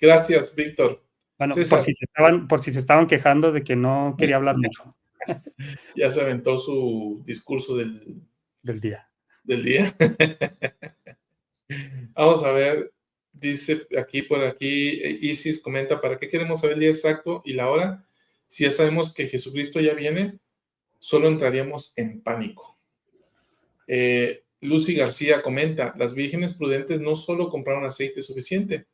Gracias, Víctor. Bueno, César, por si se estaban quejando de que no quería hablar mucho ya se aventó su discurso del día. del día. Vamos a ver, dice aquí por aquí, Isis comenta, ¿para qué queremos saber el día exacto y la hora? Si ya sabemos que Jesucristo ya viene, solo entraríamos en pánico. Lucy García comenta, las vírgenes prudentes no solo compraron aceite suficiente,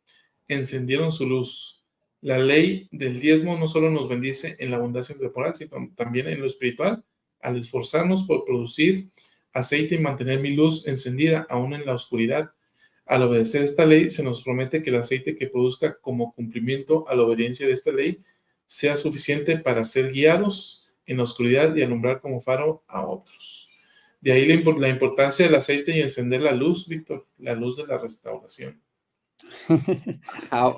encendieron su luz. La ley del diezmo no solo nos bendice en la abundancia temporal, sino también en lo espiritual, al esforzarnos por producir aceite y mantener mi luz encendida aún en la oscuridad. Al obedecer esta ley, se nos promete que el aceite que produzca como cumplimiento a la obediencia de esta ley sea suficiente para ser guiados en la oscuridad y alumbrar como faro a otros. De ahí la importancia del aceite y encender la luz, Víctor, la luz de la restauración. Ah,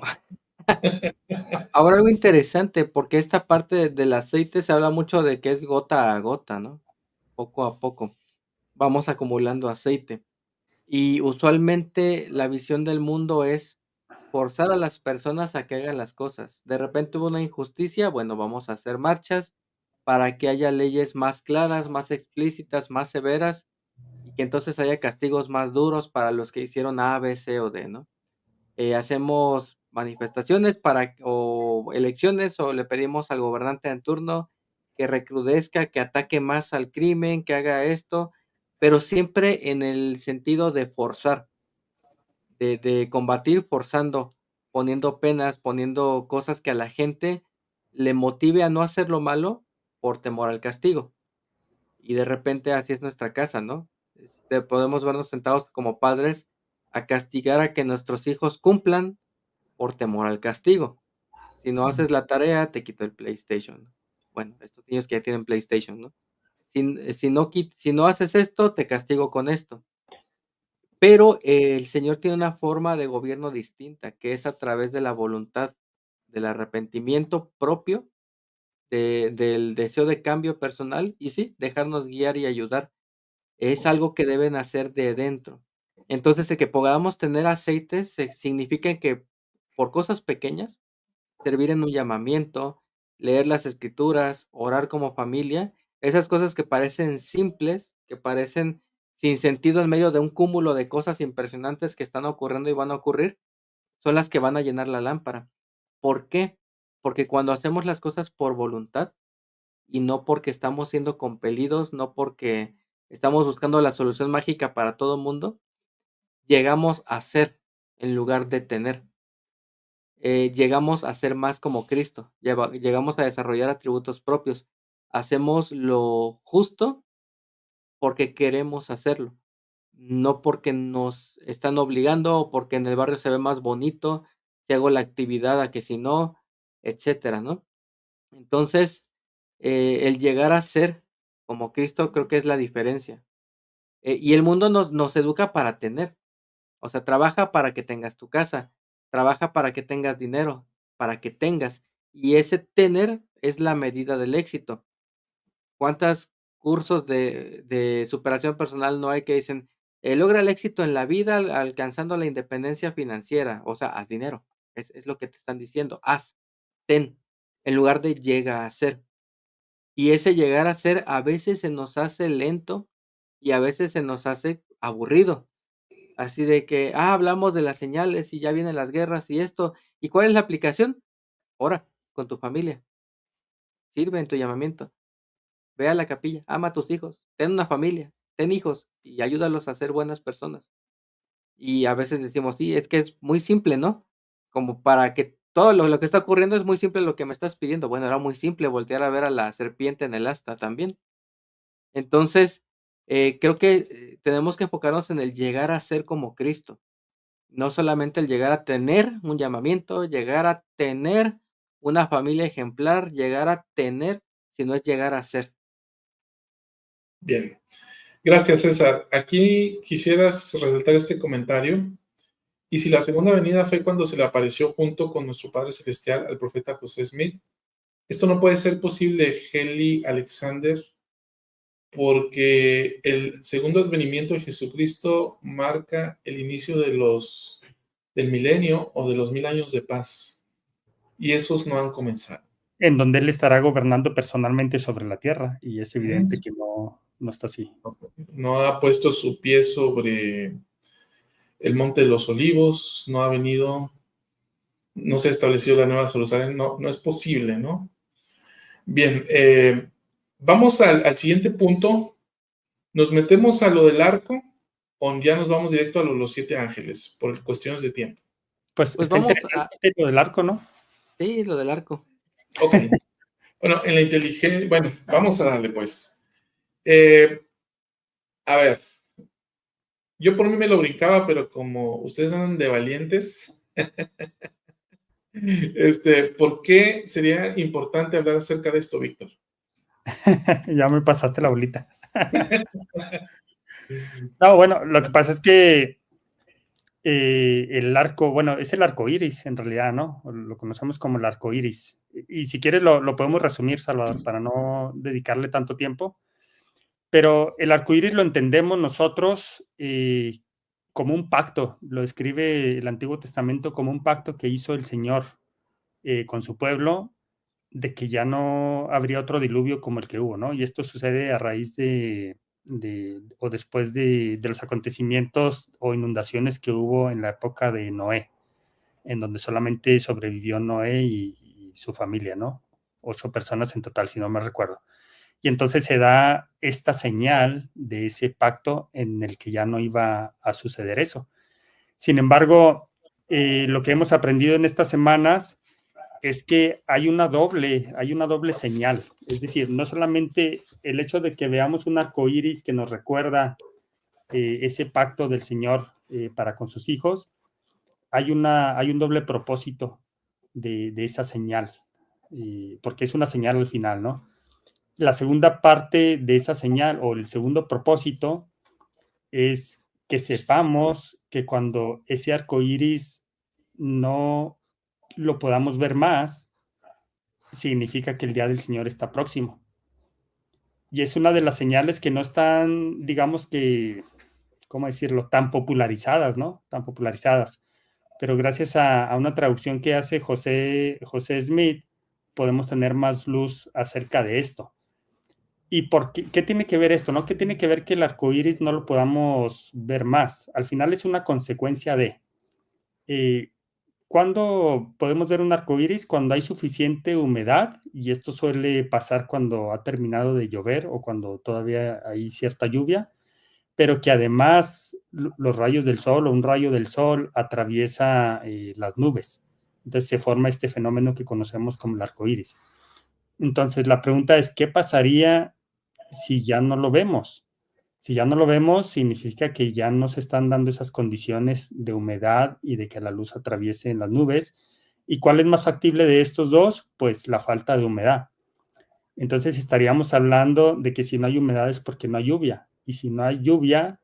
ahora algo interesante, porque esta parte del aceite se habla mucho de que es gota a gota, ¿no? Poco a poco vamos acumulando aceite. Y usualmente la visión del mundo es forzar a las personas a que hagan las cosas. De repente hubo una injusticia, bueno, vamos a hacer marchas para que haya leyes más claras, más explícitas, más severas y que entonces haya castigos más duros para los que hicieron A, B, C o D, ¿no? Hacemos manifestaciones o elecciones o le pedimos al gobernante en turno que recrudezca, que ataque más al crimen, que haga esto, pero siempre en el sentido de forzar, de combatir forzando, poniendo penas, poniendo cosas que a la gente le motive a no hacer lo malo por temor al castigo. Y de repente así es nuestra casa, ¿no? Podemos vernos sentados como padres a castigar a que nuestros hijos cumplan por temor al castigo. Si no haces la tarea, te quito el PlayStation. Bueno, estos niños que ya tienen PlayStation, ¿no? Si no haces esto, te castigo con esto. Pero el Señor tiene una forma de gobierno distinta, que es a través de la voluntad, del arrepentimiento propio, del deseo de cambio personal y sí, dejarnos guiar y ayudar. Es algo que deben hacer de dentro. Entonces, el que podamos tener aceites significa que por cosas pequeñas servir en un llamamiento, leer las escrituras, orar como familia, esas cosas que parecen simples, que parecen sin sentido en medio de un cúmulo de cosas impresionantes que están ocurriendo y van a ocurrir, son las que van a llenar la lámpara. ¿Por qué? Porque cuando hacemos las cosas por voluntad y no porque estamos siendo compelidos, no porque estamos buscando la solución mágica para todo mundo, llegamos a ser en lugar de tener. Llegamos a ser más como Cristo, llegamos a desarrollar atributos propios. Hacemos lo justo porque queremos hacerlo, no porque nos están obligando o porque en el barrio se ve más bonito, si hago la actividad a que si no, etcétera, ¿no? Entonces, el llegar a ser como Cristo creo que es la diferencia. Y el mundo nos educa para tener. O sea, trabaja para que tengas tu casa, trabaja para que tengas dinero, para que tengas. Y ese tener es la medida del éxito. ¿Cuántos cursos de superación personal no hay que dicen, logra el éxito en la vida alcanzando la independencia financiera? O sea, haz dinero. Es lo que te están diciendo. Haz, ten, en lugar de llega a ser. Y ese llegar a ser a veces se nos hace lento y a veces se nos hace aburrido. Así de que, hablamos de las señales y ya vienen las guerras y esto, ¿y cuál es la aplicación? Ora con tu familia, sirve en tu llamamiento, ve a la capilla, ama a tus hijos, ten una familia, ten hijos y ayúdalos a ser buenas personas. Y a veces decimos: "Sí, es que es muy simple, ¿no?". Como para que todo lo que está ocurriendo es muy simple lo que me estás pidiendo. Bueno, era muy simple voltear a ver a la serpiente en el asta también. Entonces, creo que, tenemos que enfocarnos en el llegar a ser como Cristo. No solamente el llegar a tener un llamamiento, llegar a tener una familia ejemplar, llegar a tener, sino es llegar a ser. Bien, gracias, César. Aquí quisieras resaltar este comentario. Y si la segunda venida fue cuando se le apareció junto con nuestro Padre Celestial al profeta José Smith, esto no puede ser posible, Heli Alexander, porque el segundo advenimiento de Jesucristo marca el inicio de los del milenio o de los 1000 años de paz. Y esos no han comenzado. En donde él estará gobernando personalmente sobre la tierra, y es evidente que no está así. No ha puesto su pie sobre el Monte de los Olivos, no ha venido, no se ha establecido la Nueva Jerusalén, no es posible, ¿no? Bien, vamos al siguiente punto. ¿Nos metemos a lo del arco o ya nos vamos directo a los 7 ángeles por cuestiones de tiempo? Pues está vamos interesante lo del arco, ¿no? Sí, lo del arco. Ok. Bueno, en la inteligencia, bueno, vamos a darle pues. A ver, yo por mí me lo brincaba, pero como ustedes andan de valientes, ¿por qué sería importante hablar acerca de esto, Víctor? Ya me pasaste la bolita. No, bueno, lo que pasa es que el arco, bueno, es el arco iris en realidad, ¿no? Lo conocemos como el arco iris. Y si quieres lo podemos resumir, Salvador, para no dedicarle tanto tiempo. Pero el arco iris lo entendemos nosotros como un pacto. Lo describe el Antiguo Testamento como un pacto que hizo el Señor con su pueblo, de que ya no habría otro diluvio como el que hubo, ¿no? Y esto sucede a raíz o después de los acontecimientos o inundaciones que hubo en la época de Noé, en donde solamente sobrevivió Noé y su familia, ¿no? 8 personas en total, si no me recuerdo. Y entonces se da esta señal de ese pacto en el que ya no iba a suceder eso. Sin embargo, lo que hemos aprendido en estas semanas es que hay una doble señal. Es decir, no solamente el hecho de que veamos un arco iris que nos recuerda ese pacto del Señor para con sus hijos, hay un doble propósito de esa señal, porque es una señal al final, ¿no? La segunda parte de esa señal o el segundo propósito es que sepamos que cuando ese arco iris no lo podamos ver más, significa que el día del Señor está próximo. Y es una de las señales que no están, digamos que, ¿cómo decirlo?, tan popularizadas, ¿no? Tan popularizadas. Pero gracias a una traducción que hace José Smith, podemos tener más luz acerca de esto. ¿Y qué tiene que ver esto, no? ¿Qué tiene que ver que el arco iris no lo podamos ver más? Al final es una consecuencia de. ¿Cuándo podemos ver un arco iris? Cuando hay suficiente humedad, y esto suele pasar cuando ha terminado de llover o cuando todavía hay cierta lluvia, pero que además los rayos del sol o un rayo del sol atraviesa las nubes. Entonces se forma este fenómeno que conocemos como el arco iris. Entonces la pregunta es, ¿qué pasaría si ya no lo vemos? Si ya no lo vemos, significa que ya no se están dando esas condiciones de humedad y de que la luz atraviese en las nubes. ¿Y cuál es más factible de estos dos? Pues la falta de humedad. Entonces estaríamos hablando de que si no hay humedad es porque no hay lluvia. Y si no hay lluvia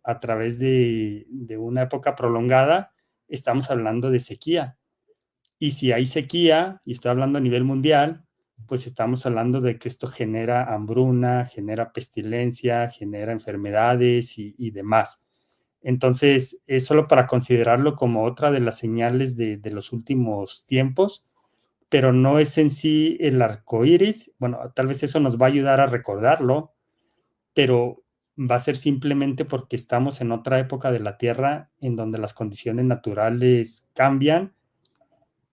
a través de una época prolongada, estamos hablando de sequía. Y si hay sequía, y estoy hablando a nivel mundial, pues estamos hablando de que esto genera hambruna, genera pestilencia, genera enfermedades y demás. Entonces, es solo para considerarlo como otra de las señales de los últimos tiempos, pero no es en sí el arco iris. Bueno, tal vez eso nos va a ayudar a recordarlo, pero va a ser simplemente porque estamos en otra época de la Tierra en donde las condiciones naturales cambian,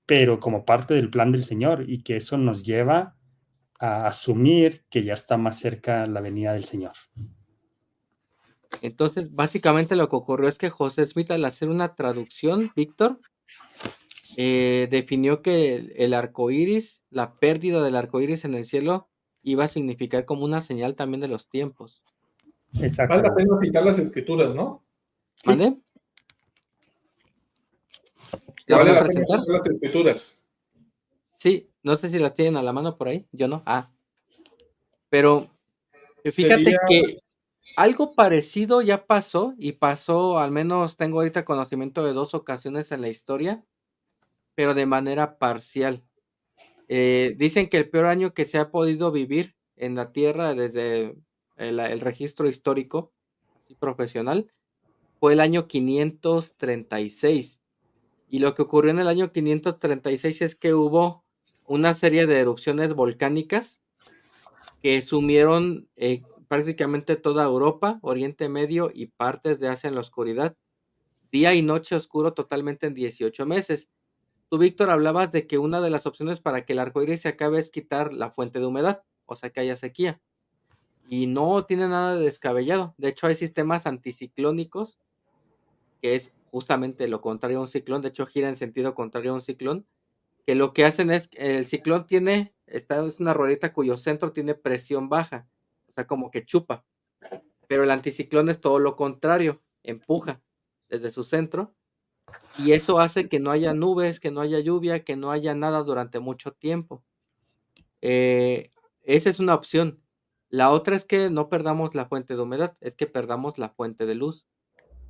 pero como parte del plan del Señor, y que eso nos lleva a asumir que ya está más cerca la venida del Señor. Entonces, básicamente lo que ocurrió es que José Smith, al hacer una traducción, Víctor, definió que el arco iris, la pérdida del arco iris en el cielo, iba a significar como una señal también de los tiempos. Vale la Exactamente. pena citar las escrituras, ¿no? Sí. ¿Mande? Que ¿La van vale a la pena presentar? citar las escrituras. Sí, no sé si las tienen a la mano por ahí, yo no. Pero Sería, fíjate que algo parecido ya pasó, y pasó, al menos tengo ahorita conocimiento de 2 ocasiones en la historia, pero de manera parcial. Dicen que el peor año que se ha podido vivir en la Tierra desde el registro histórico, así profesional, fue el año 536. Y lo que ocurrió en el año 536 es que hubo una serie de erupciones volcánicas que sumieron prácticamente toda Europa, Oriente Medio y partes de Asia en la oscuridad. Día y noche oscuro totalmente en 18 meses. Tú, Víctor, hablabas de que una de las opciones para que el arco iris se acabe es quitar la fuente de humedad, o sea que haya sequía. Y no tiene nada de descabellado. De hecho, hay sistemas anticiclónicos, que es justamente lo contrario a un ciclón. De hecho, gira en sentido contrario a un ciclón, que lo que hacen es, el ciclón es una ruedita cuyo centro tiene presión baja, o sea, como que chupa. Pero el anticiclón es todo lo contrario, empuja desde su centro. Y eso hace que no haya nubes, que no haya lluvia, que no haya nada durante mucho tiempo. Esa es una opción. La otra es que no perdamos la fuente de humedad, es que perdamos la fuente de luz.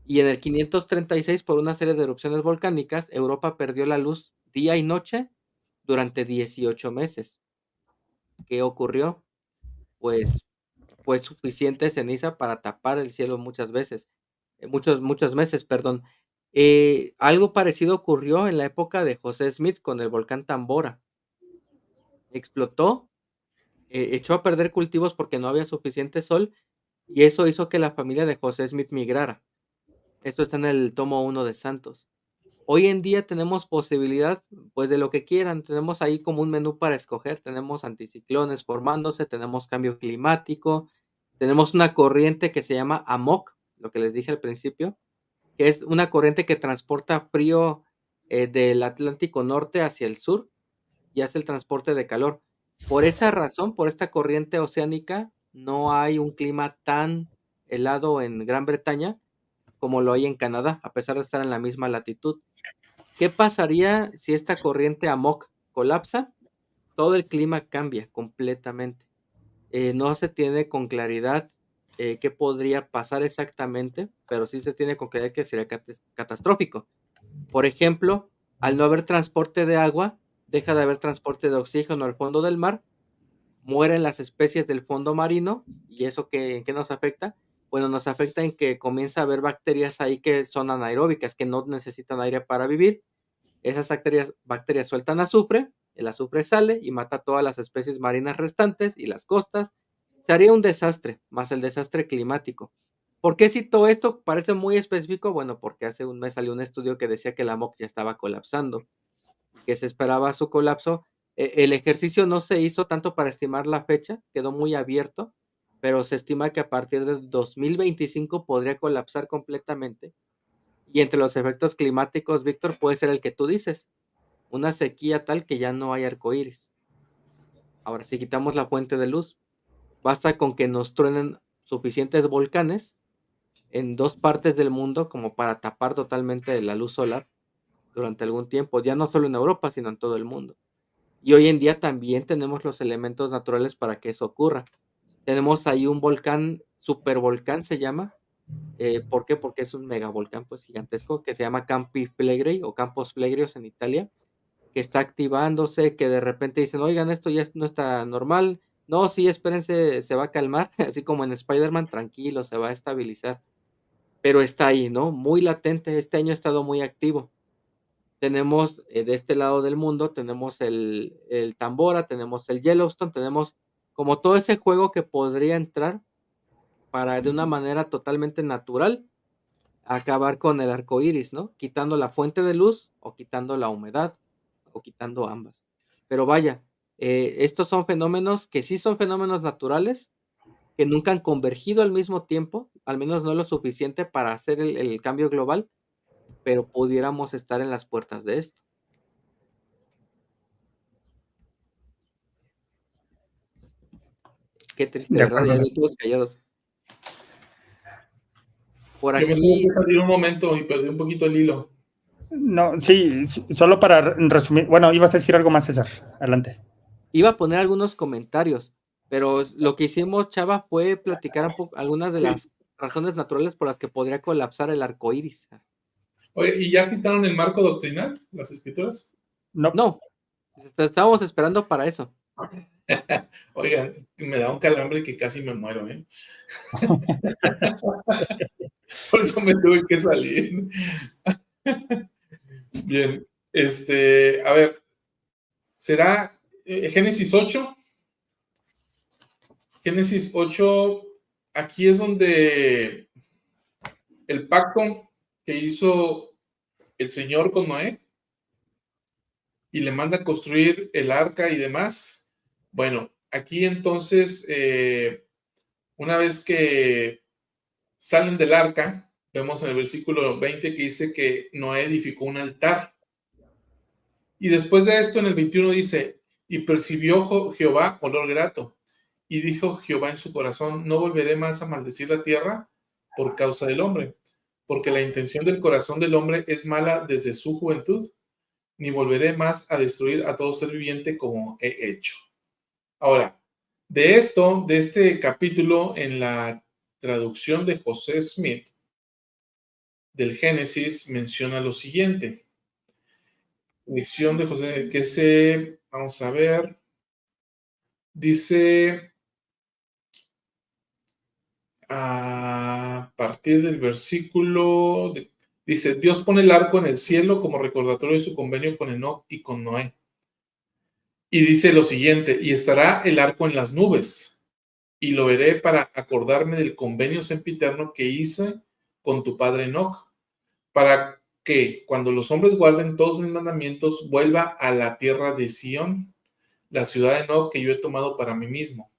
Y en el 536, por una serie de erupciones volcánicas, Europa perdió la luz día y noche durante 18 meses. ¿Qué ocurrió? Pues fue suficiente ceniza para tapar el cielo muchas veces, muchos meses, perdón. Algo parecido ocurrió en la época de José Smith con el volcán Tambora. Explotó, echó a perder cultivos porque no había suficiente sol y eso hizo que la familia de José Smith migrara. Esto está en el tomo 1 de Santos. Hoy en día tenemos posibilidad, pues, de lo que quieran. Tenemos ahí como un menú para escoger. Tenemos anticiclones formándose, tenemos cambio climático, tenemos una corriente que se llama AMOC, lo que les dije al principio, que es una corriente que transporta frío del Atlántico Norte hacia el sur y hace el transporte de calor. Por esa razón, por esta corriente oceánica, no hay un clima tan helado en Gran Bretaña como lo hay en Canadá, a pesar de estar en la misma latitud. ¿Qué pasaría si esta corriente AMOC colapsa? Todo el clima cambia completamente. No se tiene con claridad qué podría pasar exactamente, pero sí se tiene con claridad que sería catastrófico. Por ejemplo, al no haber transporte de agua, deja de haber transporte de oxígeno al fondo del mar, mueren las especies del fondo marino, ¿y eso en qué nos afecta? Bueno, nos afecta en que comienza a haber bacterias ahí que son anaeróbicas, que no necesitan aire para vivir. Esas bacterias sueltan azufre, el azufre sale y mata a todas las especies marinas restantes y las costas. Se haría un desastre, más el desastre climático. ¿Por qué cito esto? Parece muy específico. Bueno, porque hace un mes salió un estudio que decía que la MOC ya estaba colapsando, que se esperaba su colapso. El ejercicio no se hizo tanto para estimar la fecha, quedó muy abierto, pero se estima que a partir de 2025 podría colapsar completamente. Y entre los efectos climáticos, Víctor, puede ser el que tú dices, una sequía tal que ya no hay arcoíris. Ahora, si quitamos la fuente de luz, basta con que nos truenen suficientes volcanes en 2 partes del mundo como para tapar totalmente la luz solar durante algún tiempo, ya no solo en Europa, sino en todo el mundo. Y hoy en día también tenemos los elementos naturales para que eso ocurra. Tenemos ahí un volcán, supervolcán se llama. ¿Por qué? Porque es un megavolcán pues gigantesco que se llama Campi Flegrei o Campos Flegrios en Italia, que está activándose, que de repente dicen, oigan, esto ya no está normal. No, sí, espérense, se va a calmar, así como en Spider-Man, tranquilo, se va a estabilizar. Pero está ahí, ¿no? Muy latente, este año ha estado muy activo. Tenemos de este lado del mundo, tenemos el Tambora, tenemos el Yellowstone, tenemos como todo ese juego que podría entrar para de una manera totalmente natural acabar con el arco iris, ¿no? Quitando la fuente de luz o quitando la humedad o quitando ambas. Pero vaya, estos son fenómenos que sí son fenómenos naturales, que nunca han convergido al mismo tiempo, al menos no lo suficiente para hacer el cambio global, pero pudiéramos estar en las puertas de esto. Qué triste, De ¿verdad? acuerdo. Ya todos callados. Por Yo me tuve aquí, que salir un momento y perdí un poquito el hilo. No, sí, solo para resumir. Bueno, ibas a decir algo más, César. Adelante. iba a poner algunos comentarios, pero lo que hicimos, Chava, fue platicar un poco algunas de Sí. las razones naturales por las que podría colapsar el arco iris. Oye, ¿y ya quitaron el marco doctrinal, las escrituras? No, No, estábamos esperando para eso. Oigan, me da un calambre que casi me muero, ¿eh? Por eso me tuve que salir. Bien, a ver, será Génesis 8. Génesis 8, aquí es donde el pacto que hizo el Señor con Noé y le manda construir el arca y demás. Bueno, aquí entonces, una vez que salen del arca, vemos en el versículo 20 que dice que Noé edificó un altar. Y después de esto, en el 21 dice, y percibió Jehová olor grato. Y dijo Jehová en su corazón, no volveré más a maldecir la tierra por causa del hombre, porque la intención del corazón del hombre es mala desde su juventud, ni volveré más a destruir a todo ser viviente como he hecho. Ahora, de este capítulo, en la traducción de José Smith del Génesis, menciona lo siguiente. Lección de José, vamos a ver, dice a partir del versículo, dice, Dios pone el arco en el cielo como recordatorio de su convenio con Enoc y con Noé. Y dice lo siguiente, y estará el arco en las nubes, y lo veré para acordarme del convenio sempiterno que hice con tu padre Enoc, para que cuando los hombres guarden todos mis mandamientos, vuelva a la tierra de Sión, la ciudad de Enoc que yo he tomado para mí mismo.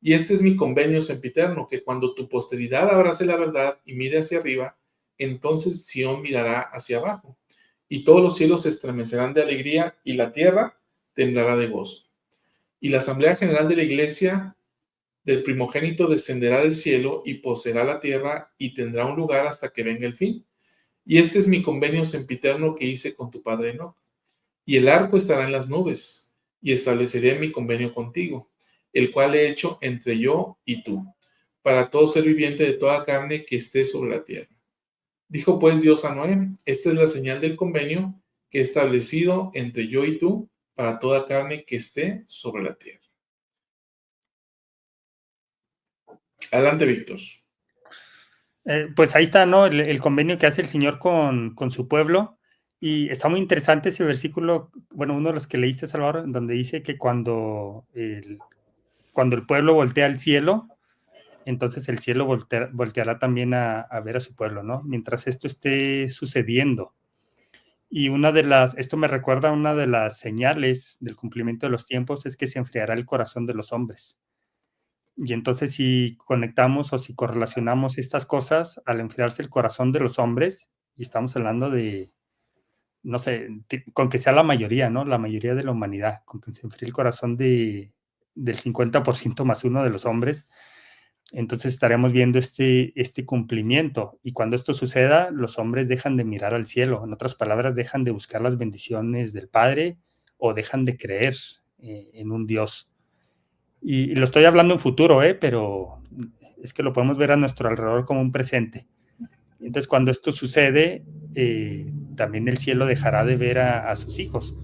Y este es mi convenio sempiterno, que cuando tu posteridad abrace la verdad y mire hacia arriba, entonces Sión mirará hacia abajo, y todos los cielos se estremecerán de alegría, y la tierra temblará de gozo. Y la asamblea general de la iglesia del primogénito descenderá del cielo y poseerá la tierra y tendrá un lugar hasta que venga el fin. Y este es mi convenio sempiterno que hice con tu padre Enoc. Y el arco estará en las nubes, y estableceré mi convenio contigo, el cual he hecho entre yo y tú, para todo ser viviente de toda carne que esté sobre la tierra. Dijo pues Dios a Noé, esta es la señal del convenio que he establecido entre yo y tú, para toda carne que esté sobre la tierra. Adelante, Víctor. Pues ahí está, ¿no? El convenio que hace el Señor con su pueblo. Y está muy interesante ese versículo, bueno, uno de los que leíste, Salvador, donde dice que cuando el pueblo voltea al cielo, entonces el cielo volteará también a ver a su pueblo, ¿no? Mientras esto esté sucediendo. Y esto me recuerda a una de las señales del cumplimiento de los tiempos, es que se enfriará el corazón de los hombres. Y entonces si conectamos o si correlacionamos estas cosas, al enfriarse el corazón de los hombres, y estamos hablando de, no sé, con que sea la mayoría, ¿no? La mayoría de la humanidad, con que se enfríe el corazón del 50% más uno de los hombres, entonces estaremos viendo este cumplimiento. Y cuando esto suceda, los hombres dejan de mirar al cielo. En otras palabras, dejan de buscar las bendiciones del Padre o dejan de creer en un Dios. Y lo estoy hablando en futuro, pero es que lo podemos ver a nuestro alrededor como un presente. Entonces, cuando esto sucede, también el cielo dejará de ver a sus hijos.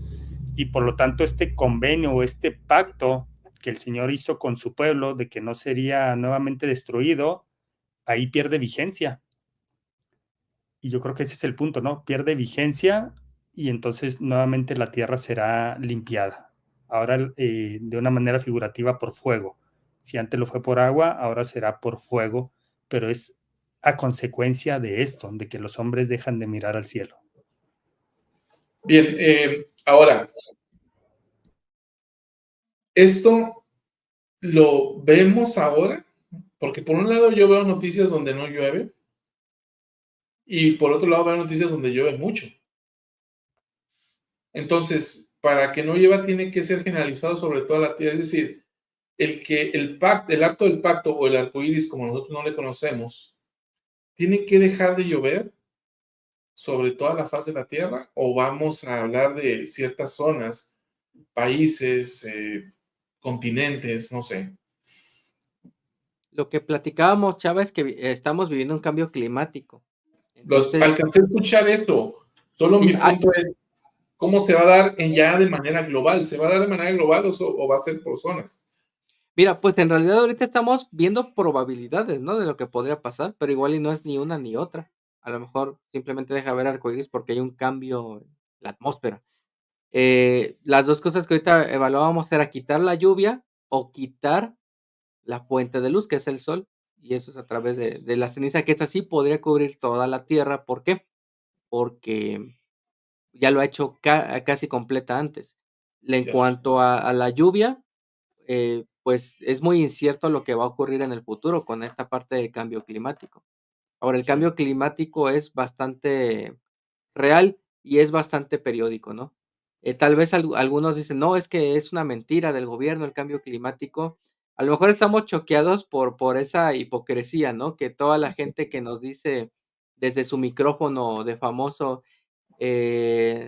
Y por lo tanto, este convenio o este pacto que el Señor hizo con su pueblo de que no sería nuevamente destruido, ahí pierde vigencia. Y yo creo que ese es el punto, ¿no? Pierde vigencia y entonces nuevamente la tierra será limpiada. Ahora de una manera figurativa por fuego. Si antes lo fue por agua, ahora será por fuego, pero es a consecuencia de esto, de que los hombres dejan de mirar al cielo. Bien, ahora, esto lo vemos ahora, porque por un lado yo veo noticias donde no llueve, y por otro lado veo noticias donde llueve mucho. Entonces, para que no llueva tiene que ser generalizado sobre toda la tierra, es decir, el acto del pacto o el arco iris, como nosotros no le conocemos, tiene que dejar de llover sobre toda la faz de la tierra, o vamos a hablar de ciertas zonas, países, continentes, no sé. Lo que platicábamos, Chava, es que estamos viviendo un cambio climático. Entonces, Alcancé a escuchar eso. Solo mi punto es, ¿cómo se va a dar ya de manera global? ¿Se va a dar de manera global o va a ser por zonas? mira, pues en realidad ahorita estamos viendo probabilidades, ¿no? De lo que podría pasar, pero igual y no es ni una ni otra. A lo mejor simplemente deja ver arcoíris porque hay un cambio la atmósfera. Las dos cosas que ahorita evaluábamos era quitar la lluvia o quitar la fuente de luz, que es el sol, y eso es a través de la ceniza, que esa sí podría cubrir toda la Tierra. ¿Por qué? Porque ya lo ha hecho casi completa antes. En Ya sucedió. cuanto a la lluvia, pues es muy incierto lo que va a ocurrir en el futuro con esta parte del cambio climático. Ahora, el Sí, cambio climático es bastante real y es bastante periódico, ¿no? Tal vez algunos dicen, no, es que es una mentira del gobierno el cambio climático. A lo mejor estamos choqueados por esa hipocresía, ¿no? Que toda la gente que nos dice desde su micrófono de famoso,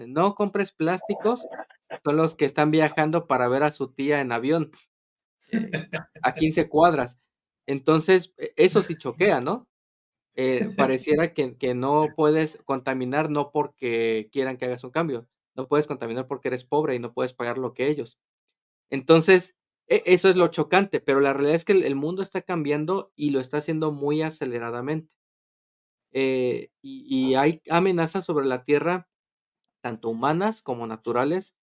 no compres plásticos, son los que están viajando para ver a su tía en avión, eh, a 15 cuadras. Entonces, eso sí choquea, ¿no? Pareciera que no puedes contaminar, no porque quieran que hagas un cambio, no puedes contaminar porque eres pobre y no puedes pagar lo que ellos. Entonces, eso es lo chocante, pero la realidad es que el mundo está cambiando y lo está haciendo muy aceleradamente. Y hay amenazas sobre la Tierra, tanto humanas como naturales,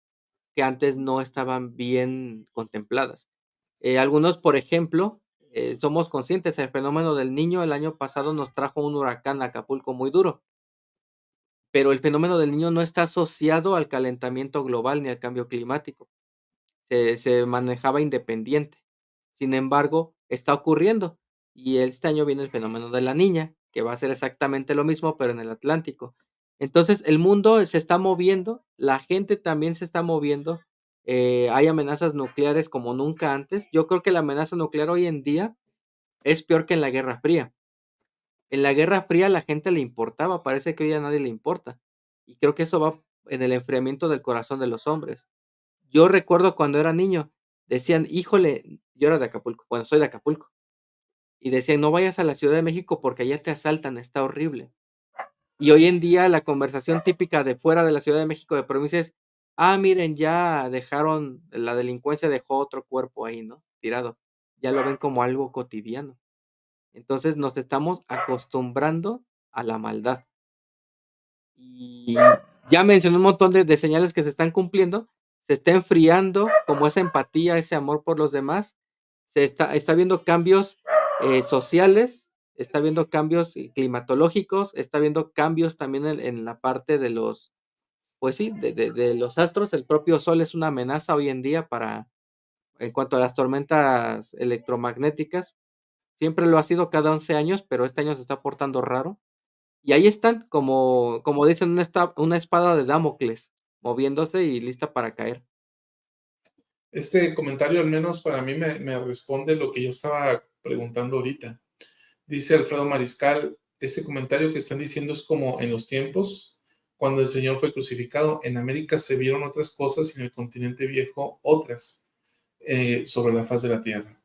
que antes no estaban bien contempladas. Algunos, por ejemplo, somos conscientes, el fenómeno del Niño el año pasado nos trajo un huracán a Acapulco muy duro, pero el fenómeno del Niño no está asociado al calentamiento global ni al cambio climático, se manejaba independiente. Sin embargo, está ocurriendo y este año viene el fenómeno de La Niña, que va a ser exactamente lo mismo, pero en el Atlántico. Entonces, el mundo se está moviendo, la gente también se está moviendo, hay amenazas nucleares como nunca antes. Yo creo que la amenaza nuclear hoy en día es peor que en la Guerra Fría. En la Guerra Fría a la gente le importaba, parece que hoy a nadie le importa. Y creo que eso va en el enfriamiento del corazón de los hombres. Yo recuerdo cuando era niño, decían: "Híjole", yo era de Acapulco, bueno, soy de Acapulco, y decían: "No vayas a la Ciudad de México porque allá te asaltan, está horrible". Y hoy en día la conversación típica de fuera de la Ciudad de México, de provincia es: "Ah, miren, ya dejaron la delincuencia dejó otro cuerpo ahí, ¿no? Tirado". Ya lo ven como algo cotidiano. Entonces, nos estamos acostumbrando a la maldad. Y ya mencioné un montón de señales que se están cumpliendo, se está enfriando como esa empatía, ese amor por los demás, se está viendo cambios, sociales, está viendo cambios, climatológicos, está viendo cambios también en la parte de los, pues sí, de los astros. El propio sol es una amenaza hoy en día para en cuanto a las tormentas electromagnéticas, siempre lo ha sido cada 11 años, pero este año se está portando raro. Y ahí están, como dicen, una espada de Damocles, moviéndose y lista para caer. este comentario al menos para mí me responde lo que yo estaba preguntando ahorita. Dice Alfredo Mariscal, este comentario que están diciendo es como en los tiempos cuando el Señor fue crucificado. En América se vieron otras cosas y en el continente viejo otras sobre la faz de la tierra.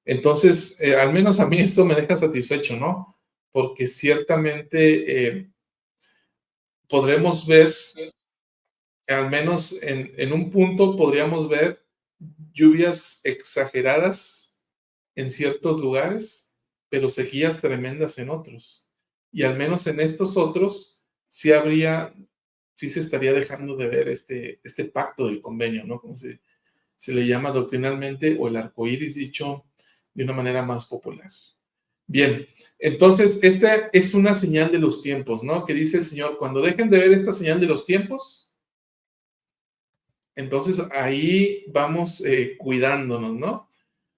Entonces, al menos a mí esto me deja satisfecho, ¿no? Porque ciertamente podremos ver, al menos en un punto podríamos ver lluvias exageradas en ciertos lugares, pero sequías tremendas en otros. Y al menos en estos otros sí habría, sí se estaría dejando de ver este pacto del convenio, ¿no? Como se le llama doctrinalmente, o el arco iris dicho de una manera más popular. Bien, entonces esta es una señal de los tiempos, ¿no? Que dice el Señor, cuando dejen de ver esta señal de los tiempos, entonces ahí vamos cuidándonos, ¿no?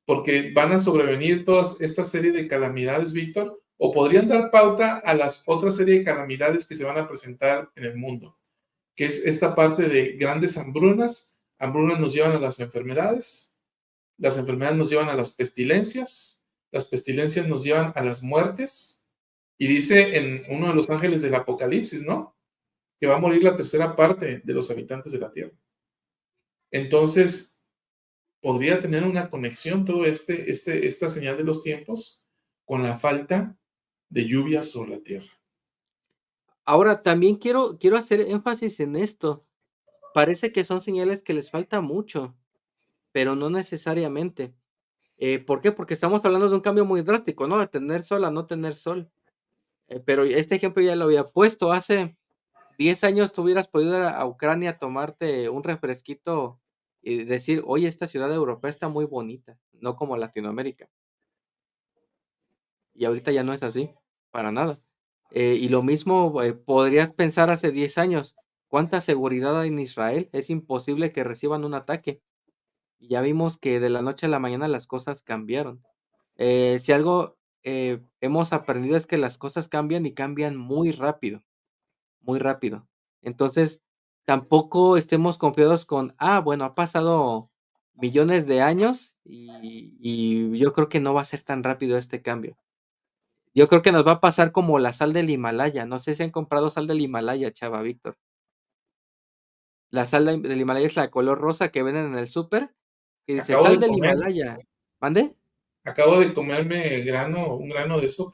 Porque van a sobrevenir toda esta serie de calamidades, Víctor, o podrían dar pauta a las otras serie de calamidades que se van a presentar en el mundo, que es esta parte de grandes hambrunas. Hambrunas nos llevan a las enfermedades nos llevan a las pestilencias nos llevan a las muertes, y dice en uno de los ángeles del Apocalipsis, ¿no? Que va a morir la tercera parte de los habitantes de la tierra. Entonces, podría tener una conexión todo esta señal de los tiempos con la falta de lluvias sobre la tierra. Ahora, también quiero hacer énfasis en esto. Parece que son señales que les falta mucho, pero no necesariamente. ¿Por qué? Porque estamos hablando de un cambio muy drástico, ¿no? De tener sol a no tener sol. Pero este ejemplo ya lo había puesto hace 10 años tú hubieras podido ir a Ucrania a tomarte un refresquito y decir: "Oye, esta ciudad europea está muy bonita", no como Latinoamérica. Y ahorita ya no es así, para nada. Y lo mismo, podrías pensar hace 10 años, ¿cuánta seguridad hay en Israel? Es imposible que reciban un ataque. Y ya vimos que de la noche a la mañana las cosas cambiaron. Si algo, hemos aprendido es que las cosas cambian y cambian muy rápido, muy rápido. Entonces, tampoco estemos confiados con, bueno, ha pasado millones de años y yo creo que no va a ser tan rápido este cambio. Yo creo que nos va a pasar como la sal del Himalaya. No sé si han comprado sal del Himalaya, Chava, Víctor. La sal del Himalaya es la de color rosa que venden en el súper, que dice Acabo sal de del comer, Himalaya. ¿Mande? acabo de comerme un grano de eso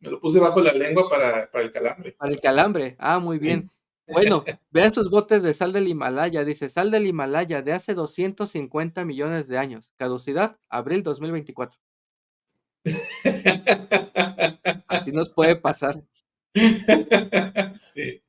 me lo puse bajo la lengua para el calambre. Para el calambre. Muy Sí. bien. Bueno, vean sus botes de sal del Himalaya. Dice sal del Himalaya de hace 250 millones de años. Caducidad, abril 2024. Así nos puede pasar. Sí.